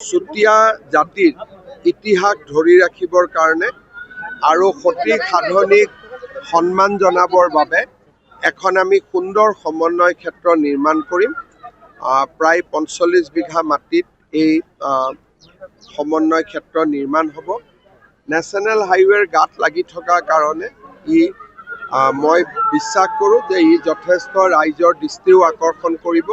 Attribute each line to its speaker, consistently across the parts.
Speaker 1: চুতীয়া জাতিৰ ইতিহাস ধৰি ৰাখিবৰ কাৰণে আৰু সঠিক সাধনীক সন্মান জনাবৰ বাবে এখন আমি সুন্দৰ সমন্বয় ক্ষেত্ৰ নিৰ্মাণ কৰিম। প্ৰায় ৪৫ বিঘা মাটিত এই সমন্বয় ক্ষেত্ৰ নিৰ্মাণ হ'ব। নেশ্যনেল হাইৱেৰ গাত লাগি থকা কাৰণে মই বিশ্বাস কৰোঁ যে ই যথেষ্ট ৰাইজৰ দৃষ্টিও আকৰ্ষণ কৰিব।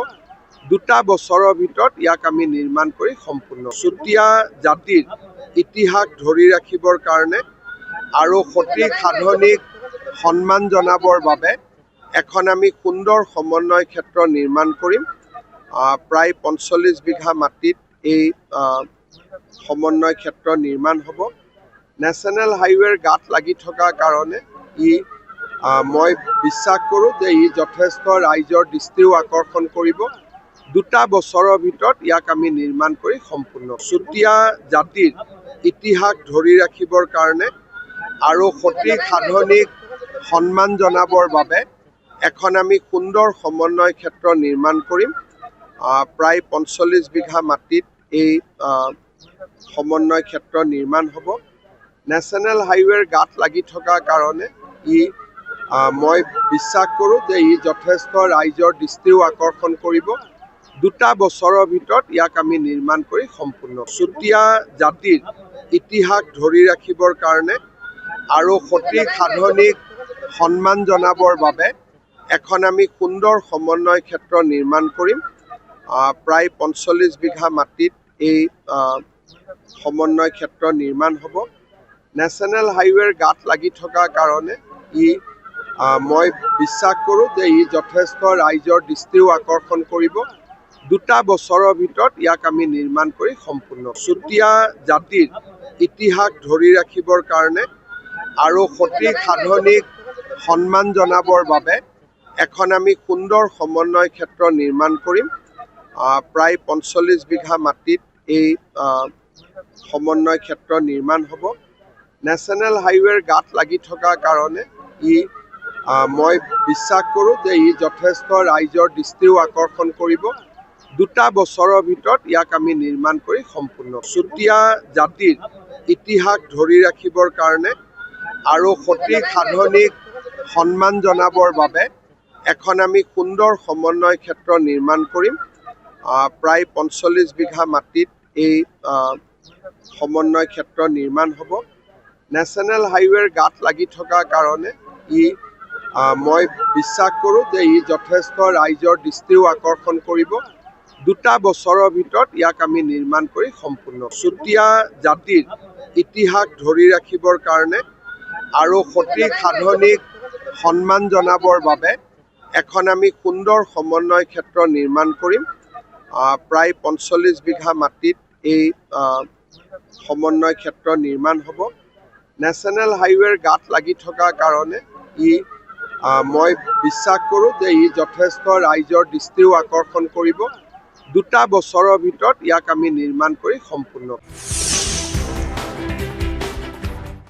Speaker 1: ২টা বছৰৰ ভিতৰত ইয়াক আমি নিৰ্মাণ কৰি সম্পূৰ্ণ। চুতীয়া জাতিৰ ইতিহাস ধৰি ৰাখিবৰ কাৰণে আৰু সঠিক সাধনীক সন্মান জনাবৰ বাবে এখন আমি সুন্দৰ সমন্বয় ক্ষেত্ৰ নিৰ্মাণ কৰিম। প্ৰায় ৪৫ বিঘা মাটিত এই সমন্বয় ক্ষেত্ৰ নিৰ্মাণ হ'ব। নেশ্যনেল হাইৱেৰ গাত লাগি থকা কাৰণে মই বিশ্বাস কৰোঁ যে ই যথেষ্ট ৰাইজৰ দৃষ্টিও আকৰ্ষণ কৰিব। ২টা বছৰৰ ভিতৰত ইয়াক আমি নিৰ্মাণ কৰি সম্পূৰ্ণ। চুতীয়া জাতিৰ ইতিহাস ধৰি ৰাখিবৰ কাৰণে আৰু সঠিক সাধনীক সন্মান জনাবৰ বাবে এখন আমি সুন্দৰ সমন্বয় ক্ষেত্ৰ নিৰ্মাণ কৰিম। প্ৰায় ৪৫ বিঘা মাটিত এই সমন্বয় ক্ষেত্ৰ নিৰ্মাণ হ'ব। নেশ্যনেল হাইৱেৰ গাত লাগি থকা কাৰণে মই বিশ্বাস কৰোঁ যে ই যথেষ্ট ৰাইজৰ দৃষ্টিও আকৰ্ষণ কৰিব। ২টা বছৰৰ ভিতৰত ইয়াক আমি নিৰ্মাণ কৰি সম্পূৰ্ণ। চুতীয়া জাতিৰ ইতিহাস ধৰি ৰাখিবৰ কাৰণে আৰু সঠিক সাধনীক সন্মান জনাবৰ বাবে এখন আমি সুন্দৰ সমন্বয় ক্ষেত্ৰ নিৰ্মাণ কৰিম। প্ৰায় ৪৫ বিঘা মাটিত এই সমন্বয় ক্ষেত্ৰ নিৰ্মাণ হ'ব। নেশ্যনেল হাইৱেৰ গাত লাগি থকা কাৰণে মই বিশ্বাস কৰোঁ যে ই যথেষ্ট ৰাইজৰ দৃষ্টিও আকৰ্ষণ কৰিব। ২টা বছৰৰ ভিতৰত ইয়াক আমি নিৰ্মাণ কৰি সম্পূৰ্ণ। চুতীয়া জাতিৰ ইতিহাস ধৰি ৰাখিবৰ কাৰণে আৰু সঠিক সাধনীক সন্মান জনাবৰ বাবে এখন আমি সুন্দৰ সমন্বয় ক্ষেত্ৰ নিৰ্মাণ কৰিম। প্ৰায় ৪৫ বিঘা মাটিত এই সমন্বয় ক্ষেত্ৰ নিৰ্মাণ হ'ব। নেশ্যনেল হাইৱেৰ গাত লাগি থকা কাৰণে মই বিশ্বাস কৰোঁ যে ই যথেষ্ট ৰাইজৰ দৃষ্টিও আকৰ্ষণ কৰিব। ২টা বছৰৰ ভিতৰত ইয়াক আমি নিৰ্মাণ কৰি সম্পূৰ্ণ। চুতীয়া জাতিৰ ইতিহাস ধৰি ৰাখিবৰ কাৰণে আৰু সঠিক সাধনীক সন্মান জনাবৰ বাবে এখন আমি সুন্দৰ সমন্বয় ক্ষেত্ৰ নিৰ্মাণ কৰিম। প্ৰায় ৪৫ বিঘা মাটিত এই সমন্বয় ক্ষেত্ৰ নিৰ্মাণ হ'ব। নেশ্যনেল হাইৱেৰ গাত লাগি থকা কাৰণে মই বিশ্বাস কৰোঁ যে ই যথেষ্ট ৰাইজৰ দৃষ্টিও আকৰ্ষণ কৰিব। ২টা বছৰৰ ভিতৰত ইয়াক আমি নিৰ্মাণ কৰি সম্পূৰ্ণ। চুতীয়া জাতিৰ ইতিহাস ধৰি ৰাখিবৰ কাৰণে আৰু সঠিক সাধনীক সন্মান জনাবৰ বাবে এখন আমি সুন্দৰ সমন্বয় ক্ষেত্ৰ নিৰ্মাণ কৰিম। প্ৰায় ৪৫ বিঘা মাটিত এই সমন্বয় ক্ষেত্ৰ নিৰ্মাণ হ'ব। নেশ্যনেল হাইৱেৰ গাত লাগি থকা কাৰণে মই বিশ্বাস কৰোঁ যে ই যথেষ্ট ৰাইজৰ দৃষ্টিও আকৰ্ষণ কৰিব। ২টা বছৰৰ ভিতৰত ইয়াক আমি নিৰ্মাণ কৰি সম্পূৰ্ণ।